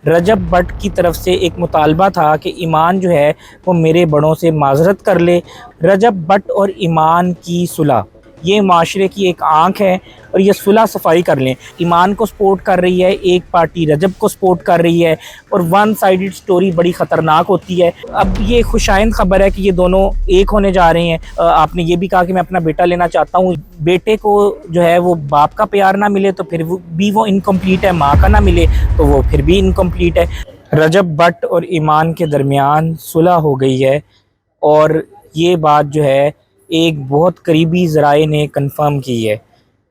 रजब भट्ट की तरफ से एक मुतालबा था कि ईमान जो है वो मेरे बड़ों से माजरत कर ले। रजब भट्ट और ईमान की सुलह ये माशरे की एक आंख है और ये सुलह सफाई कर लें। ईमान को सपोर्ट कर रही है एक पार्टी, रजब को सपोर्ट कर रही है, और वन साइडेड स्टोरी बड़ी ख़तरनाक होती है। अब ये खुशाइंद खबर है कि ये दोनों एक होने जा रहे हैं। आपने ये भी कहा कि मैं अपना बेटा लेना चाहता हूँ। बेटे को जो है वो बाप का प्यार ना मिले तो फिर वो इनकम्प्लीट है, माँ का ना मिले तो वो फिर भी इनकम्प्लीट है। रजब भट्ट और ईमान के दरमियान सुलह हो गई है और ये बात जो है एक बहुत करीबी ज़राए ने कंफर्म की है।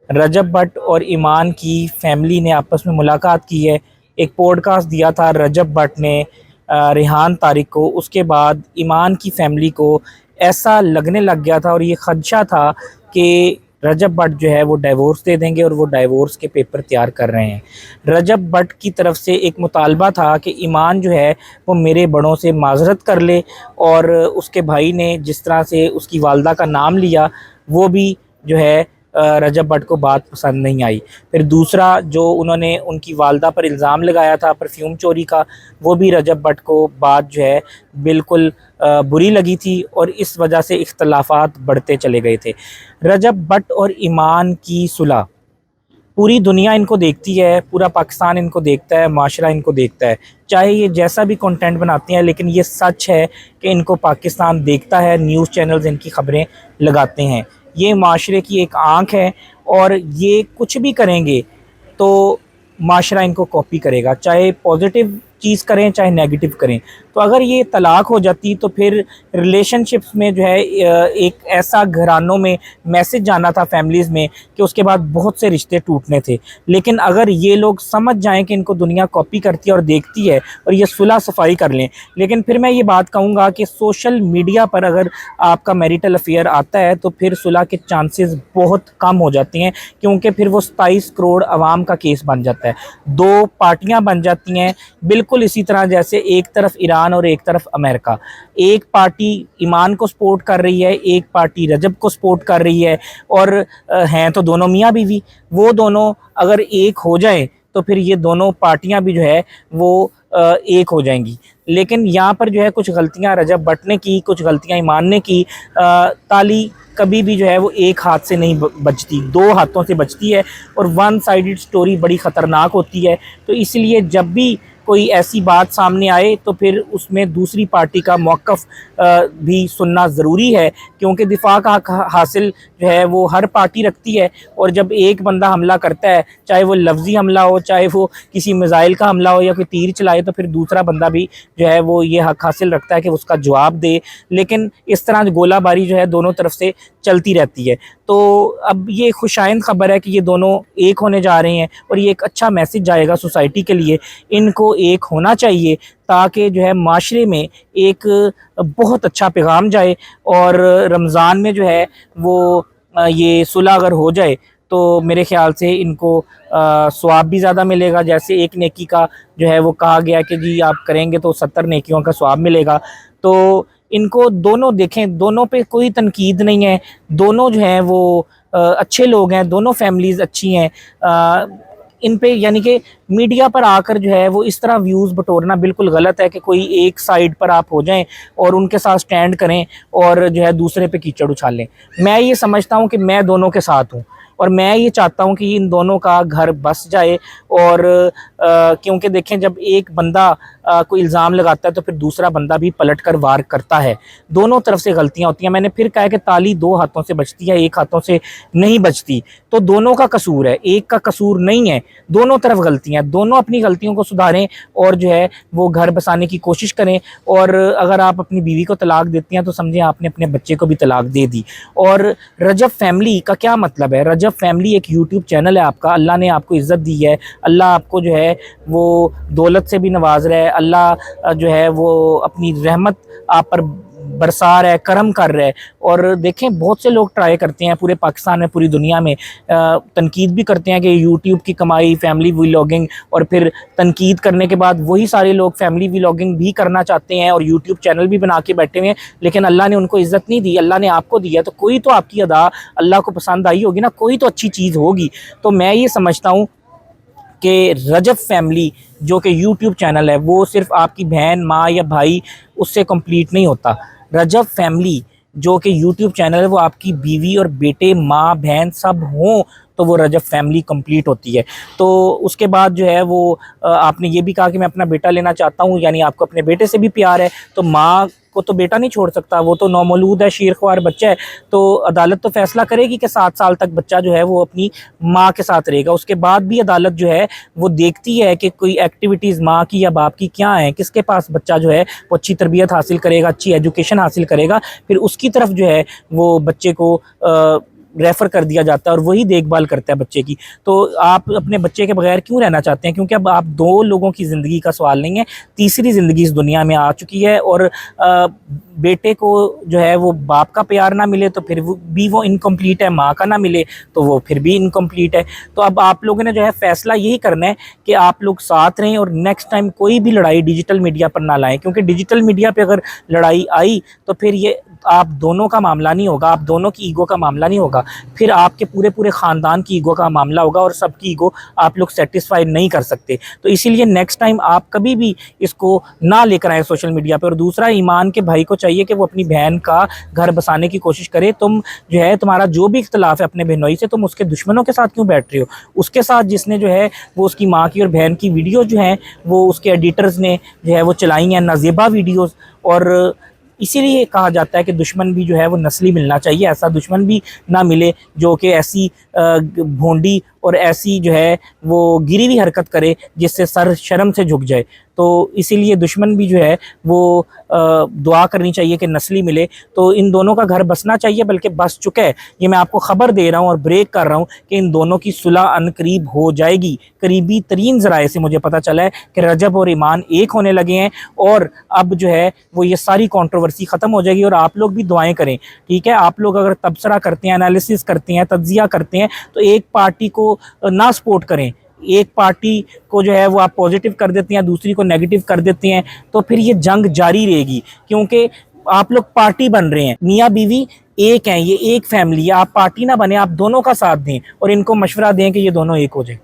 रजब भट्ट और ईमान की फैमिली ने आपस में मुलाकात की है। एक पॉडकास्ट दिया था रजब भट्ट ने रेहान तारिक को। उसके बाद ईमान की फैमिली को ऐसा लगने लग गया था और ये खदशा था कि रजब भट्ट जो है वो डाइवोर्स दे देंगे और वो डाइवोर्स के पेपर तैयार कर रहे हैं। रजब भट्ट की तरफ से एक मुतालबा था कि ईमान जो है वो मेरे बड़ों से माजरत कर ले, और उसके भाई ने जिस तरह से उसकी वालदा का नाम लिया वो भी जो है रजब भट्ट को बात पसंद नहीं आई। फिर दूसरा जो उन्होंने उनकी वालदा पर इल्ज़ाम लगाया था परफ्यूम चोरी का, वो भी रजब भट्ट को बात जो है बिल्कुल बुरी लगी थी और इस वजह से इख्तलाफात बढ़ते चले गए थे। रजब भट्ट और ईमान की सुलह पूरी दुनिया इनको देखती है, पूरा पाकिस्तान इनको देखता है, माशरा इनको देखता है। चाहे ये जैसा भी कंटेंट बनाते हैं, लेकिन ये सच है कि इनको पाकिस्तान देखता है, न्यूज़ चैनल्स इनकी खबरें लगाते हैं। ये माशरे की एक आंख है और ये कुछ भी करेंगे तो माशरा इनको कॉपी करेगा, चाहे पॉजिटिव चीज़ करें चाहे नेगेटिव करें। तो अगर ये तलाक हो जाती तो फिर रिलेशनशिप्स में जो है एक ऐसा घरानों में मैसेज जाना था फैमिलीज़ में कि उसके बाद बहुत से रिश्ते टूटने थे। लेकिन अगर ये लोग समझ जाएं कि इनको दुनिया कॉपी करती है और देखती है और ये सुलह सफाई कर लें। लेकिन फिर मैं ये बात कहूँगा कि सोशल मीडिया पर अगर आपका मैरिटल अफेयर आता है तो फिर सुलह के चांसेस बहुत कम हो जाते हैं, क्योंकि फिर वो 27 करोड़ आवाम का केस बन जाता है। दो पार्टियाँ बन जाती हैं, बिल्कुल इसी तरह जैसे एक तरफ ईरान और एक तरफ अमेरिका। एक पार्टी ईमान को सपोर्ट कर रही है, एक पार्टी रजब को सपोर्ट कर रही है, और हैं तो दोनों मियाँ बीवी। वो दोनों अगर एक हो जाए तो फिर ये दोनों पार्टियां भी जो है वो एक हो जाएंगी। लेकिन यहाँ पर जो है कुछ गलतियाँ रजब भट्ट ने की, कुछ गलतियाँ ईमान ने की। ताली कभी भी जो है वो एक हाथ से नहीं बजती, दो हाथों से बजती है, और वन साइडेड स्टोरी बड़ी ख़तरनाक होती है। तो इसलिए जब भी कोई ऐसी बात सामने आए तो फिर उसमें दूसरी पार्टी का मौक़िफ़ भी सुनना ज़रूरी है, क्योंकि दिफा का हक हासिल जो है वो हर पार्टी रखती है। और जब एक बंदा हमला करता है, चाहे वो लफ्ज़ी हमला हो, चाहे वो किसी मिसाइल का हमला हो या कोई तीर चलाए, तो फिर दूसरा बंदा भी जो है वो ये हक हासिल रखता है कि उसका जवाब दे। लेकिन इस तरह गोलाबारी जो है दोनों तरफ से चलती रहती है। तो अब ये खुशाइंद ख़बर है कि ये दोनों एक होने जा रहे हैं और ये एक अच्छा मैसेज जाएगा सोसाइटी के लिए। इनको एक होना चाहिए ताकि जो है माशरे में एक बहुत अच्छा पैगाम जाए, और रमज़ान में जो है वो ये सुलह अगर हो जाए तो मेरे ख़्याल से इनको सवाब भी ज़्यादा मिलेगा। जैसे एक नेकी का जो है वो कहा गया कि जी आप करेंगे तो 70 नेकियों का सवाब मिलेगा। तो इनको दोनों देखें, दोनों पे कोई तनकीद नहीं है, दोनों जो हैं वो अच्छे लोग हैं, दोनों फैमिलीज़ अच्छी हैं। इन पे यानी कि मीडिया पर आकर जो है वो इस तरह व्यूज़ बटोरना बिल्कुल गलत है कि कोई एक साइड पर आप हो जाएं और उनके साथ स्टैंड करें और जो है दूसरे पे कीचड़ उछालें। मैं ये समझता हूँ कि मैं दोनों के साथ हूँ और मैं ये चाहता हूँ कि इन दोनों का घर बस जाए। और क्योंकि देखें जब एक बंदा कोई इल्ज़ाम लगाता है तो फिर दूसरा बंदा भी पलट कर वार करता है। दोनों तरफ से गलतियाँ होती हैं। मैंने फिर कहा कि ताली दो हाथों से बजती है, एक हाथों से नहीं बजती। तो दोनों का कसूर है, एक का कसूर नहीं है, दोनों तरफ गलतियाँ। दोनों अपनी गलतियों को सुधारें और जो है वो घर बसाने की कोशिश करें। और अगर आप अपनी बीवी को तलाक देती हैं तो समझें आपने अपने बच्चे को भी तलाक दे दी। और रजब फैमिली का क्या मतलब है? रजब फैमिली एक यूट्यूब चैनल है आपका, अल्लाह ने आपको इज़्ज़त दी है, अल्लाह आपको जो है वो दौलत से भी नवाज रहा है, अल्लाह जो है वो अपनी रहमत आप पर बरसा रहा है, करम कर रहा है। और देखें बहुत से लोग ट्राई करते हैं पूरे पाकिस्तान में, पूरी दुनिया में, तनकीद भी करते हैं कि यूट्यूब की कमाई, फैमिली व्लॉगिंग, और फिर तनकीद करने के बाद वही सारे लोग फैमिली व्लॉगिंग भी करना चाहते हैं और यूट्यूब चैनल भी बना के बैठे हुए हैं। लेकिन अल्लाह ने उनको इज़्ज़त नहीं दी, अल्लाह ने आपको दी है। तो कोई तो आपकी अदा अल्लाह को पसंद आई होगी ना, कोई तो अच्छी चीज़ होगी। तो मैं ये समझता हूँ कि रजब फैमिली जो कि यूट्यूब चैनल है, वो सिर्फ आपकी बहन, माँ या भाई उससे कंप्लीट नहीं होता। रजब फैमिली जो कि यूट्यूब चैनल है, वो आपकी बीवी और बेटे, माँ बहन सब हों तो वो रजब फैमिली कंप्लीट होती है। तो उसके बाद जो है वो आपने ये भी कहा कि मैं अपना बेटा लेना चाहता हूँ, यानी आपको अपने बेटे से भी प्यार है, तो माँ को तो बेटा नहीं छोड़ सकता, वो तो नौमौलूद है, शीरख्वार बच्चा है। तो अदालत तो फैसला करेगी कि 7 साल तक बच्चा जो है वो अपनी माँ के साथ रहेगा। उसके बाद भी अदालत जो है वो देखती है कि कोई एक्टिविटीज़ माँ की या बाप की क्या है, किसके पास बच्चा जो है वो अच्छी तरबियत हासिल करेगा, अच्छी एजुकेशन हासिल करेगा, फिर उसकी तरफ जो है वो बच्चे को रेफ़र कर दिया जाता है और वही देखभाल करता है बच्चे की। तो आप अपने बच्चे के बगैर क्यों रहना चाहते हैं? क्योंकि अब आप 2 लोगों की ज़िंदगी का सवाल नहीं है, तीसरी ज़िंदगी इस दुनिया में आ चुकी है। और बेटे को जो है वो बाप का प्यार ना मिले तो फिर वो इनकम्प्लीट है, माँ का ना मिले तो वो फिर भी इनकम्प्लीट है। तो अब आप लोगों ने जो है फ़ैसला यही करना है कि आप लोग साथ रहें और नेक्स्ट टाइम कोई भी लड़ाई डिजिटल मीडिया पर ना लाएँ, क्योंकि डिजिटल मीडिया पे अगर लड़ाई आई तो फिर ये आप दोनों का मामला नहीं होगा, आप दोनों की ईगो का मामला नहीं होगा, फिर आपके पूरे ख़ानदान की ईगो का मामला होगा और सबकी ईगो आप लोग सैटिस्फाई नहीं कर सकते। तो इसीलिए नेक्स्ट टाइम आप कभी भी इसको ना लेकर आएँ सोशल मीडिया पे। और दूसरा, ईमान के भाई को चाहिए कि वो अपनी बहन का घर बसाने की कोशिश करे। तुम जो है, तुम्हारा जो भी इख्तिलाफ़ है अपने बहनोई से, तुम उसके दुश्मनों के साथ क्यों बैठ रहे हो? उसके साथ जिसने जो है वो उसकी माँ की और बहन की वीडियो जो हैं वो उसके एडिटर्स ने जो है वो चलाई हैं, नाज़ेबा वीडियोज़। और इसीलिए कहा जाता है कि दुश्मन भी जो है वो नस्ली मिलना चाहिए, ऐसा दुश्मन भी ना मिले जो कि ऐसी भोंडी और ऐसी जो है वो गिरी हुई हरकत करे जिससे सर शर्म से झुक जाए। तो इसीलिए दुश्मन भी जो है वो दुआ करनी चाहिए कि नस्ली मिले। तो इन दोनों का घर बसना चाहिए, बल्कि बस चुका है। ये मैं आपको ख़बर दे रहा हूँ और ब्रेक कर रहा हूँ कि इन दोनों की सुलह अनकरीब हो जाएगी। करीबी तरीन ज़राए से मुझे पता चला है कि रजब और ईमान एक होने लगे हैं और अब जो है वो ये सारी कंट्रोवर्सी ख़त्म हो जाएगी। और आप लोग भी दुआएं करें, ठीक है? आप लोग अगर तबसरा करते हैं, एनालिसिस करते हैं, तज्जिया करते हैं, तो एक पार्टी को ना सपोर्ट करें। एक पार्टी को जो है वो आप पॉजिटिव कर देते हैं, दूसरी को नेगेटिव कर देते हैं, तो फिर ये जंग जारी रहेगी। क्योंकि आप लोग पार्टी बन रहे हैं, मियाँ बीवी एक हैं, ये एक फैमिली है। आप पार्टी ना बने, आप दोनों का साथ दें और इनको मशवरा दें कि ये दोनों एक हो जाए।